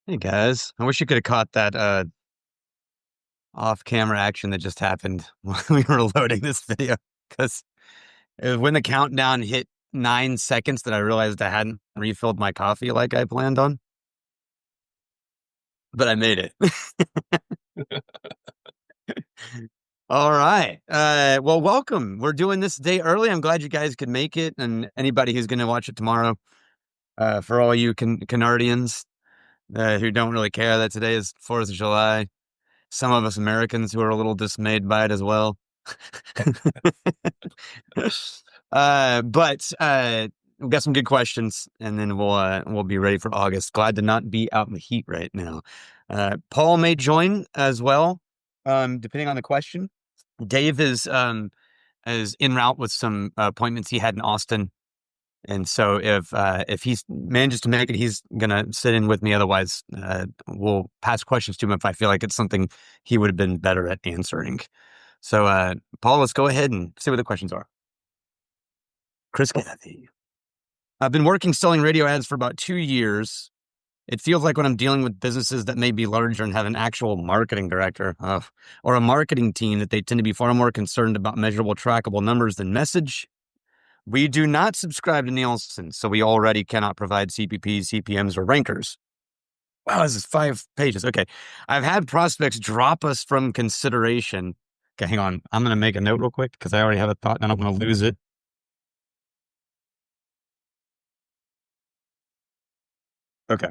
Hey guys, I wish you could have caught that off-camera action that just happened while we were loading this video, because it was when the countdown hit 9 seconds that I realized I hadn't refilled my coffee like I planned on, but I made it. All right. Well, welcome. We're doing this day early. I'm glad you guys could make it, and anybody who's going to watch it tomorrow. For all you Canardians who don't really care that today is 4th of July. Some of us Americans who are a little dismayed by it as well. But we've got some good questions, and then we'll be ready for August. Glad to not be out in the heat right now. Paul may join as well, depending on the question. Dave is en route with some appointments he had in Austin, and so if he manages to make it, he's gonna sit in with me. Otherwise, we'll pass questions to him if I feel like it's something he would have been better at answering. So, Paul, let's go ahead and see what the questions are. Chris Cathey. I've been working selling radio ads for about 2 years. It feels like when I'm dealing with businesses that may be larger and have an actual marketing director or a marketing team, that they tend to be far more concerned about measurable, trackable numbers than message. We do not subscribe to Nielsen, so we already cannot provide CPPs, CPMs, or rankers. Wow, this is 5 pages. Okay. I've had prospects drop us from consideration. Okay, hang on. I'm going to make a note real quick because I already have a thought and I don't want to lose it. Okay.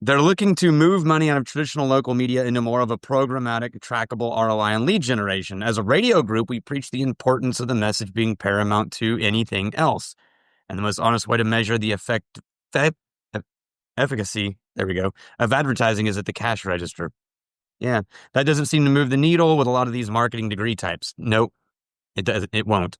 They're looking to move money out of traditional local media into more of a programmatic, trackable ROI and lead generation. As a radio group, we preach the importance of the message being paramount to anything else. And the most honest way to measure the efficacy, there we go, of advertising is at the cash register. Yeah, that doesn't seem to move the needle with a lot of these marketing degree types. Nope, it doesn't. It won't.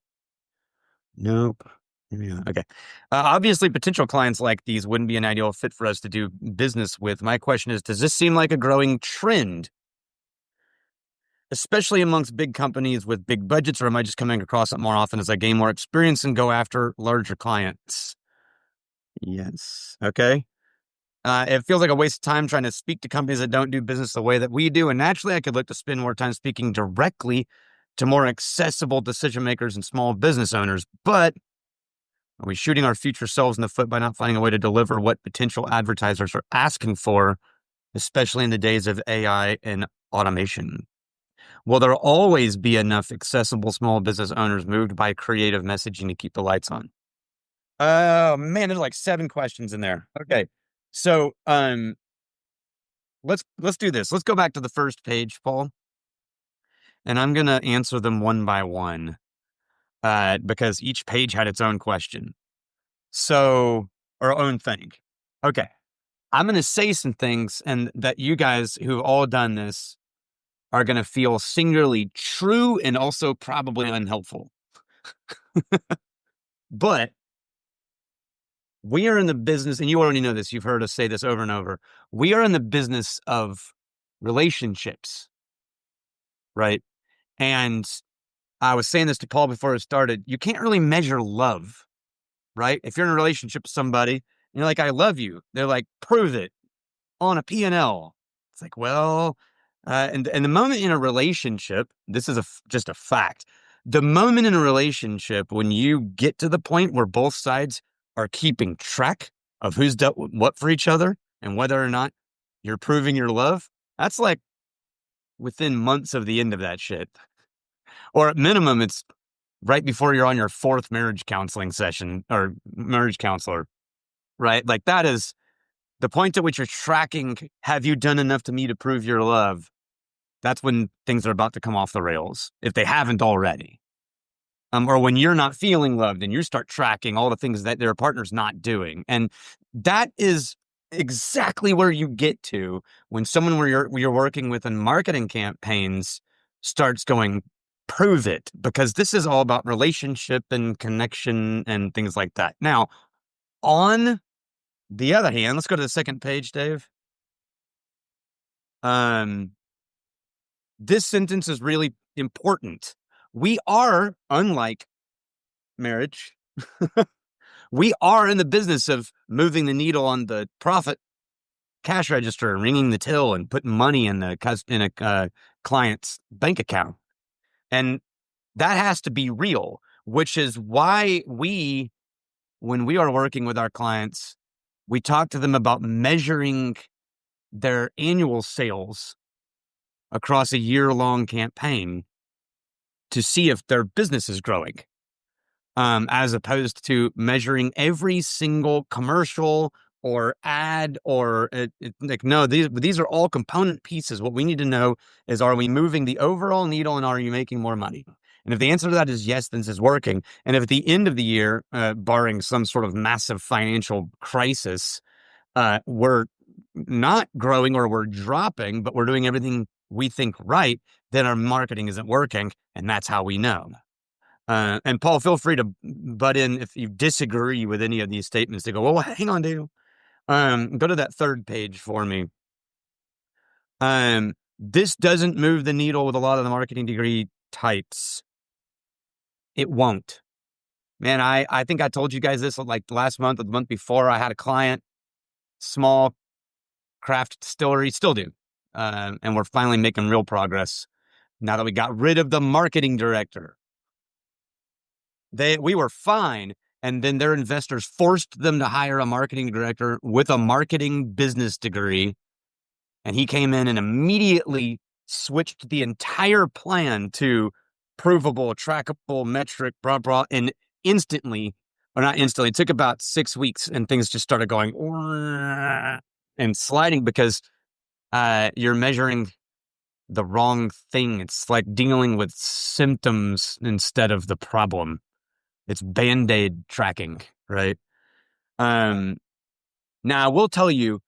Nope. Yeah, okay. Obviously, potential clients like these wouldn't be an ideal fit for us to do business with. My question is, does this seem like a growing trend, especially amongst big companies with big budgets, or am I just coming across it more often as I gain more experience and go after larger clients? Yes. Okay. It feels like a waste of time trying to speak to companies that don't do business the way that we do. And naturally, I could look to spend more time speaking directly to more accessible decision makers and small business owners. But are we shooting our future selves in the foot by not finding a way to deliver what potential advertisers are asking for, especially in the days of AI and automation? Will there always be enough accessible small business owners moved by creative messaging to keep the lights on? Oh man, there's like 7 questions in there. Okay. So let's do this. Let's go back to the first page, Paul, and I'm gonna answer them one by one, because each page had its own question. So, or own thing. Okay. I'm gonna say some things, and that you guys who've all done this are gonna feel singularly true and also probably unhelpful. But we are in the business, and you already know this, you've heard us say this over and over. We are in the business of relationships, right? And I was saying this to Paul before it started. You can't really measure love, right? If you're in a relationship with somebody and you're like, I love you, they're like, prove it on a P&L. It's like, well, and the moment in a relationship, this is just a fact. The moment in a relationship when you get to the point where both sides are keeping track of who's done what for each other and whether or not you're proving your love, that's like within months of the end of that shit. Or at minimum, it's right before you're on your 4th marriage counseling session or marriage counselor, right? Like that is the point at which you're tracking, have you done enough to me to prove your love? That's when things are about to come off the rails, if they haven't already. Or when you're not feeling loved and you start tracking all the things that their partner's not doing. And that is exactly where you get to when someone where you're working with in marketing campaigns starts going, prove it, because this is all about relationship and connection and things like that. Now, on the other hand, let's go to the second page, Dave. This sentence is really important. We are, unlike marriage, we are in the business of moving the needle on the profit cash register and ringing the till and putting money in a client's bank account. And that has to be real, which is why when we are working with our clients, we talk to them about measuring their annual sales across a year-long campaign to see if their business is growing, as opposed to measuring every single commercial or ad or like, no, these are all component pieces. What we need to know is, are we moving the overall needle and are you making more money? And if the answer to that is yes, then this is working. And if at the end of the year, barring some sort of massive financial crisis, we're not growing or we're dropping, but we're doing everything we think right, then our marketing isn't working. And that's how we know. And Paul, feel free to butt in if you disagree with any of these statements. They go, well, hang on, Dave. Go to that third page for me. This doesn't move the needle with a lot of the marketing degree types. It won't. Man, I think I told you guys this like last month or the month before. I had a client, small craft distillery, still do. And we're finally making real progress now that we got rid of the marketing director. We were fine. And then their investors forced them to hire a marketing director with a marketing business degree. And he came in and immediately switched the entire plan to provable, trackable, metric, blah, blah. And instantly, or not instantly, it took about 6 weeks and things just started going and sliding because you're measuring the wrong thing. It's like dealing with symptoms instead of the problem. It's Band-Aid tracking, right? Now, I will tell you,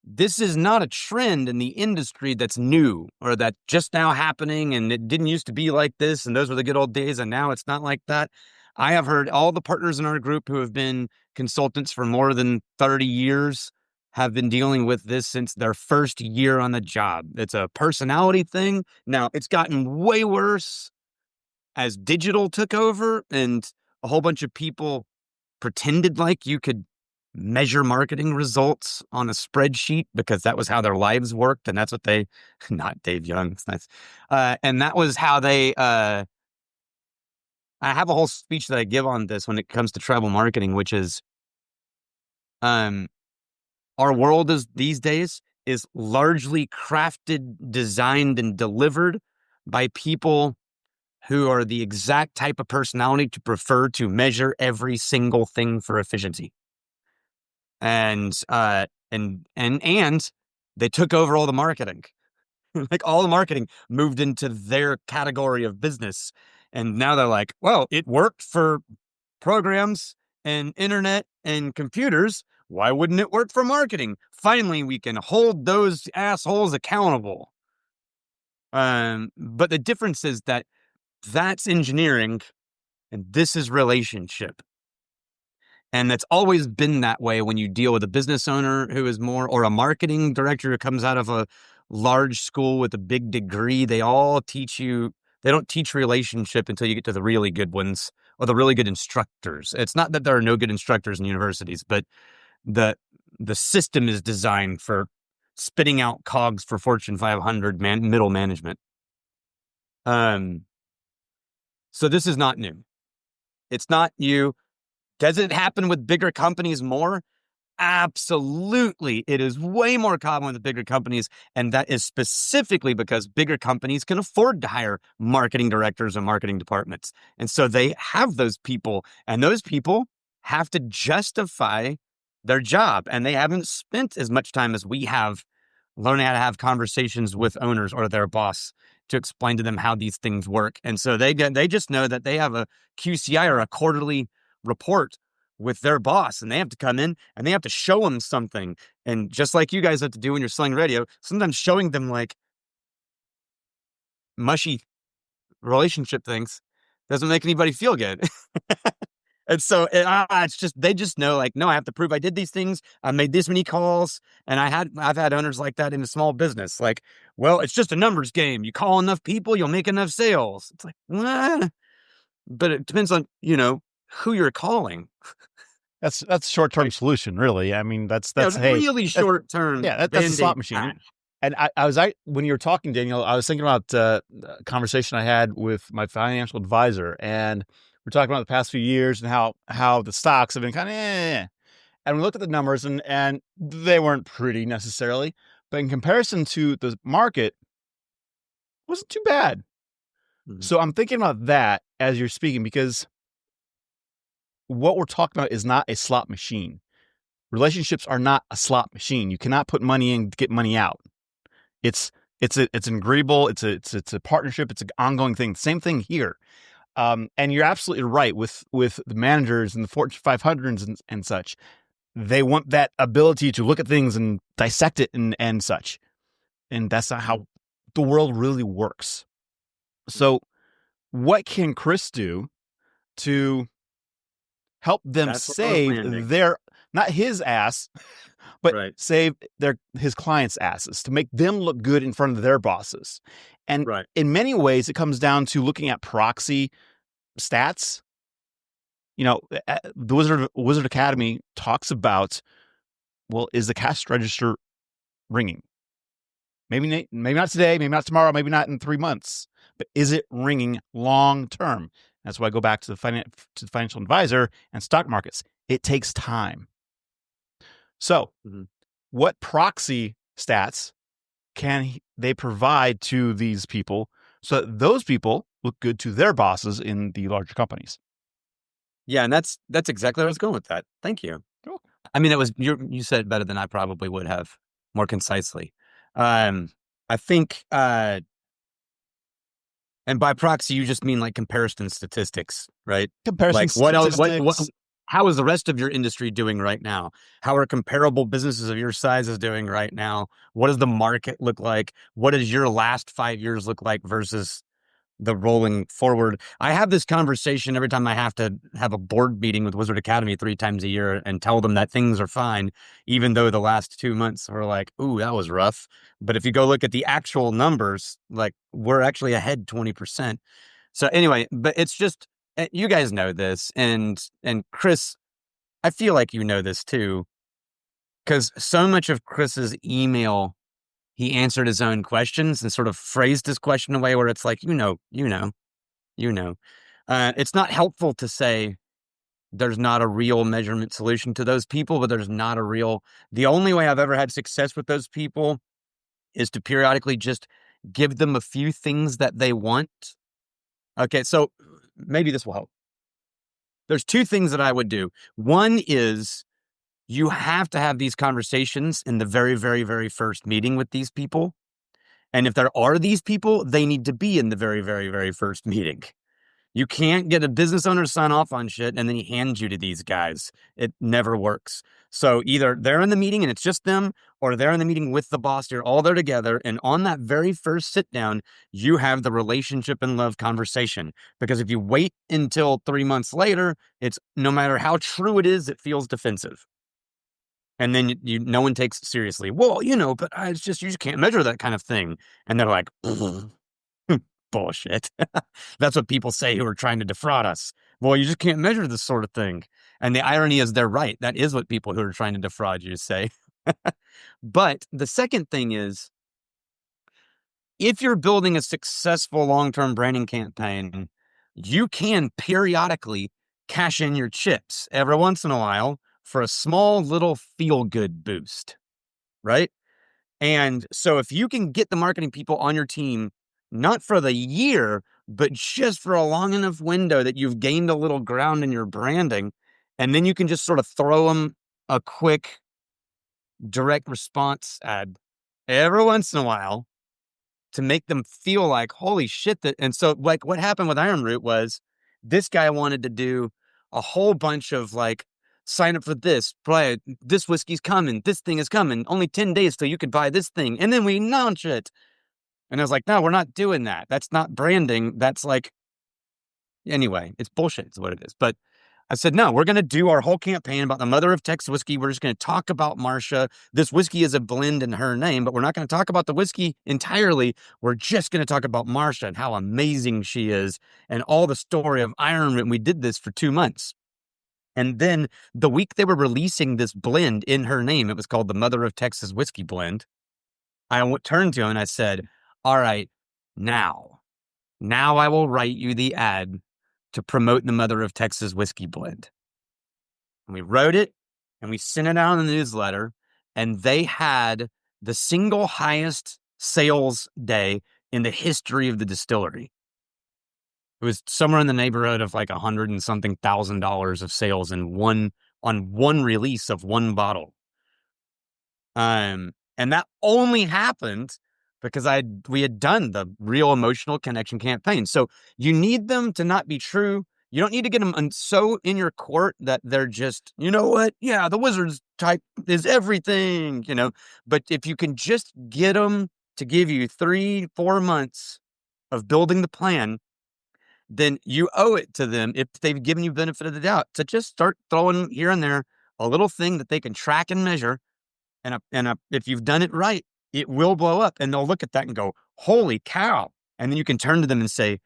this is not a trend in the industry that's new or that just now happening and it didn't used to be like this and those were the good old days and now it's not like that. I have heard all the partners in our group who have been consultants for more than 30 years have been dealing with this since their first year on the job. It's a personality thing. Now, it's gotten way worse as digital took over and a whole bunch of people pretended like you could measure marketing results on a spreadsheet because that was how their lives worked. And that's what they, not Dave Young, it's nice. And that was how they, I have a whole speech that I give on this when it comes to travel marketing, which is, our world is these days is largely crafted, designed, and delivered by people who are the exact type of personality to prefer to measure every single thing for efficiency. And they took over all the marketing. Like all the marketing moved into their category of business. And now they're like, well, it worked for programs and internet and computers. Why wouldn't it work for marketing? Finally, we can hold those assholes accountable. But the difference is that that's engineering and this is relationship. And that's always been that way when you deal with a business owner who is more, or a marketing director who comes out of a large school with a big degree. They all teach you, they don't teach relationship until you get to the really good ones or the really good instructors. It's not that there are no good instructors in universities, but the system is designed for spitting out cogs for Fortune 500 middle management. So this is not new. It's not new. Does it happen with bigger companies more? Absolutely. It is way more common with bigger companies. And that is specifically because bigger companies can afford to hire marketing directors and marketing departments. And so they have those people, and those people have to justify their job. And they haven't spent as much time as we have learning how to have conversations with owners or their boss to explain to them how these things work. And so they just know that they have a QCI or a quarterly report with their boss, and they have to come in and they have to show them something. And just like you guys have to do when you're selling radio, sometimes showing them like mushy relationship things doesn't make anybody feel good. And so it's just, they just know like, no, I have to prove I did these things. I made this many calls. And I've had owners like that in a small business. Like, well, it's just a numbers game. You call enough people, you'll make enough sales. It's like, but it depends on, who you're calling. That's a short term Right? solution, really. I mean, Yeah, hey, really that's short term that's a slot band-aid machine. patch. And when you were talking, Daniel, I was thinking about a conversation I had with my financial advisor, and we're talking about the past few years and how the stocks have been kind of, and we looked at the numbers, and they weren't pretty necessarily, but in comparison to the market, it wasn't too bad. Mhm. So I'm thinking about that as you're speaking, because what we're talking about is not a slot machine. Relationships are not a slot machine. You cannot put money in to get money out. It's it's an agreeable. It's a partnership. It's an ongoing thing. Same thing here. And you're absolutely right with the managers and the Fortune 500s and such. They want that ability to look at things and dissect it and such. And that's not Mhm. how the world really works. Mhm. So, what can Chris do to help them That's where I was save landing. their, not his ass, but Right. save his clients' asses, to make them look good in front of their bosses? And Right. in many ways, it comes down to looking at proxy stats. The Wizard Academy talks about, well, is the cash register ringing? Maybe not today, maybe not tomorrow, maybe not in 3 months, but is it ringing long term? That's why I go back to the financial advisor and stock markets. It takes time. So, Mhm. what proxy stats can they provide to these people so that those people look good to their bosses in the larger companies? Yeah, and that's exactly where I was going with that. Thank you. Cool. I mean, you said it better than I probably would have, more concisely. Um, I think, and by proxy, you just mean like comparison statistics, right? Comparison Like what else? What? statistics. How is the rest of your industry doing right now? How are comparable businesses of your sizes doing right now? What does the market look like? What does your last 5 years look like versus the rolling forward? I have this conversation every time I have to have a board meeting with Wizard Academy 3 times a year and tell them that things are fine, even though the last 2 months were like, ooh, that was rough. But if you go look at the actual numbers, like we're actually ahead 20%. So anyway, but it's just, you guys know this, and Chris, I feel like you know this too, because so much of Chris's email, he answered his own questions and sort of phrased his question in a way where it's like, you know. It's not helpful to say there's not a real measurement solution to those people, but there's not a real. The only way I've ever had success with those people is to periodically just give them a few things that they want. Okay, so maybe this will help. There's two things that I would do. One is you have to have these conversations in the very, very, very first meeting with these people. And if there are these people, they need to be in the very, very, very first meeting. You can't get a business owner to sign off on shit and then he hands you to these guys. It never works. So either they're in the meeting and it's just them, or they're in the meeting with the boss. You're all there together. And on that very first sit down, you have the relationship and love conversation. Because if you wait until 3 months later, it's no matter how true it is, it feels defensive. And then no one takes it seriously. Well, but it's just, you just can't measure that kind of thing. And they're like, bullshit. That's what people say who are trying to defraud us. Well, you just can't measure this sort of thing. And the irony is they're right. That is what people who are trying to defraud you say. But the second thing is, if you're building a successful long-term branding campaign, you can periodically cash in your chips every once in a while for a small little feel-good boost, right? And so if you can get the marketing people on your team, not for the year, but just for a long enough window that you've gained a little ground in your branding, and then you can just sort of throw them a quick direct response ad every once in a while to make them feel like, holy shit. And so like what happened with Iron Root was this guy wanted to do a whole bunch of like, sign up for this, play this whiskey's coming, this thing is coming, only 10 days till you could buy this thing. And then we launch it. And I was like, no, we're not doing that. That's not branding. That's like, anyway, it's bullshit is what it is. But I said, no, we're going to do our whole campaign about the mother of Texas whiskey. We're just going to talk about Marsha. This whiskey is a blend in her name, but we're not going to talk about the whiskey entirely. We're just going to talk about Marsha and how amazing she is and all the story of Iron. And we did this for 2 months. And then the week they were releasing this blend in her name, it was called the Mother of Texas Whiskey Blend. Turned to him and I said, all right, now I will write you the ad to promote the Mother of Texas Whiskey Blend. And we wrote it and we sent it out in the newsletter, and they had the single highest sales day in the history of the distillery. It was somewhere in the neighborhood of like $100 and something thousand of sales on one release of one bottle. And that only happened because we had done the real emotional connection campaign. So you need them to not be true. You don't need to get them so in your court that they're just, you know what? Yeah, the Wizards type is everything, But if you can just get them to give you 3-4 months of building the plan, then you owe it to them, if they've given you benefit of the doubt, to just start throwing here and there a little thing that they can track and measure. And if you've done it right, it will blow up, and they'll look at that and go, holy cow. And then you can turn to them and say,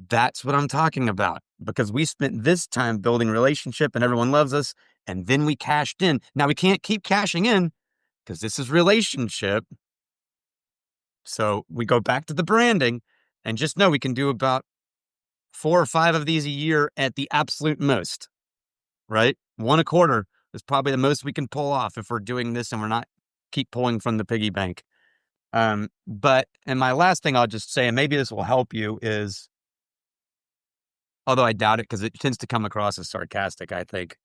that's what I'm talking about, because we spent this time building relationship and everyone loves us. And then we cashed in. Now we can't keep cashing in because this is relationship. So we go back to the branding and just know we can do about 4 or 5 of these a year at the absolute most, right? 1 a quarter is probably the most we can pull off if we're doing this and we're not keep pulling from the piggy bank. And my last thing I'll just say, and maybe this will help you, is, although I doubt it because it tends to come across as sarcastic, I think.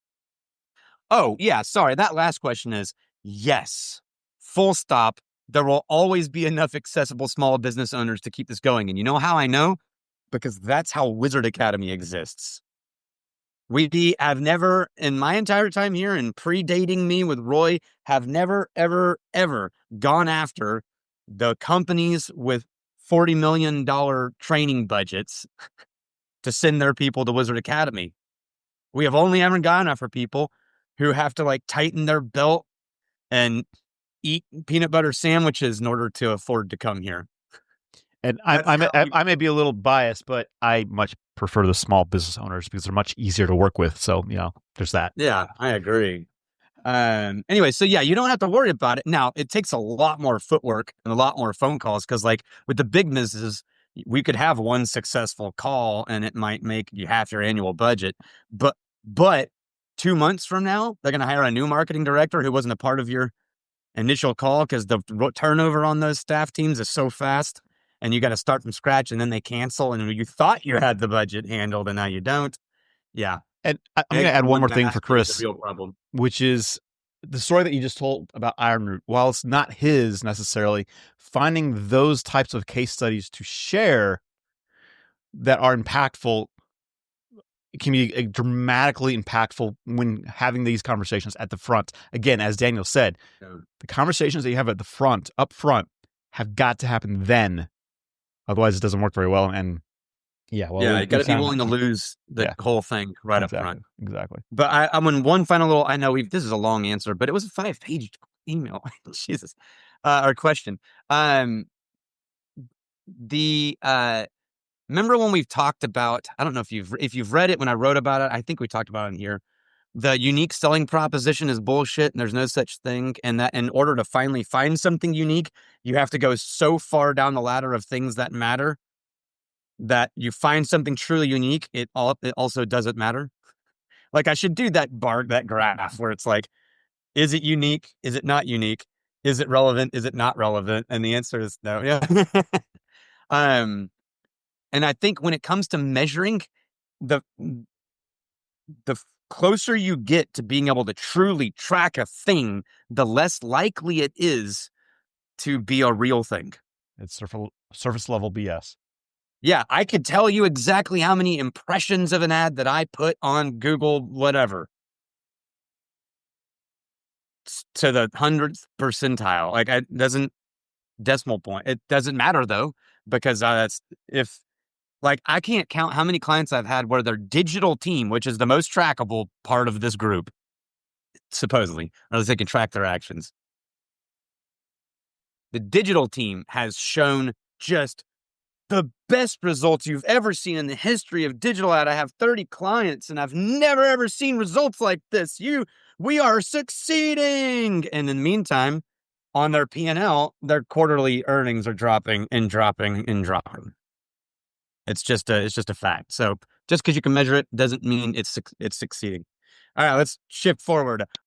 Oh, yeah, sorry. That last question is yes, full stop. There will always be enough accessible small business owners to keep this going. And you know how I know? Because that's how Wizard Academy exists. We have never, in my entire time here and predating me with Roy, have never, ever, ever gone after the companies with $40 million training budgets to send their people to Wizard Academy. We have only ever gone after people who have to like tighten their belt and eat peanut butter sandwiches in order to afford to come here. And I may be a little biased, but I much prefer the small business owners because they're much easier to work with. So, there's that. Yeah, I agree. Anyway, so yeah, you don't have to worry about it. Now, it takes a lot more footwork and a lot more phone calls because, like, with the big businesses, we could have one successful call and it might make you half your annual budget. But 2 months from now, they're going to hire a new marketing director who wasn't a part of your initial call because the turnover on those staff teams is so fast, and you got to start from scratch, and then they cancel, and you thought you had the budget handled, and now you don't. Yeah. And I'm going to add one more thing for Chris, real problem. Which is the story that you just told about Iron Root. While it's not his necessarily, finding those types of case studies to share that are impactful can be dramatically impactful when having these conversations at the front. Again, as Daniel said, the conversations that you have at the front, up front, have got to happen then. Otherwise, it doesn't work very well. And you got to be willing to lose the whole thing right up front. Exactly. But I'm in one final little. I know this is a long answer, but it was a 5-page email. Jesus, or question. Remember when we've talked about? I don't know if you've read it when I wrote about it. I think we talked about it in here. The unique selling proposition is bullshit, and there's no such thing. And that in order to finally find something unique, you have to go so far down the ladder of things that matter that you find something truly unique. It also doesn't matter. Like, I should do that graph where it's like, is it unique? Is it not unique? Is it relevant? Is it not relevant? And the answer is no. Yeah. And I think when it comes to measuring, the closer you get to being able to truly track a thing, the less likely it is to be a real thing. It's surface level BS. Yeah, I could tell you exactly how many impressions of an ad that I put on Google, whatever, to the 100th percentile. Like, it doesn't decimal point. It doesn't matter though, because I can't count how many clients I've had where their digital team, which is the most trackable part of this group, supposedly, or at least they can track their actions. The digital team has shown just the best results you've ever seen in the history of digital ad. I have 30 clients and I've never ever seen results like this. We are succeeding. And in the meantime, on their P&L, their quarterly earnings are dropping and dropping and dropping. It's just a fact. So just because you can measure it doesn't mean it's succeeding. All right, let's shift forward.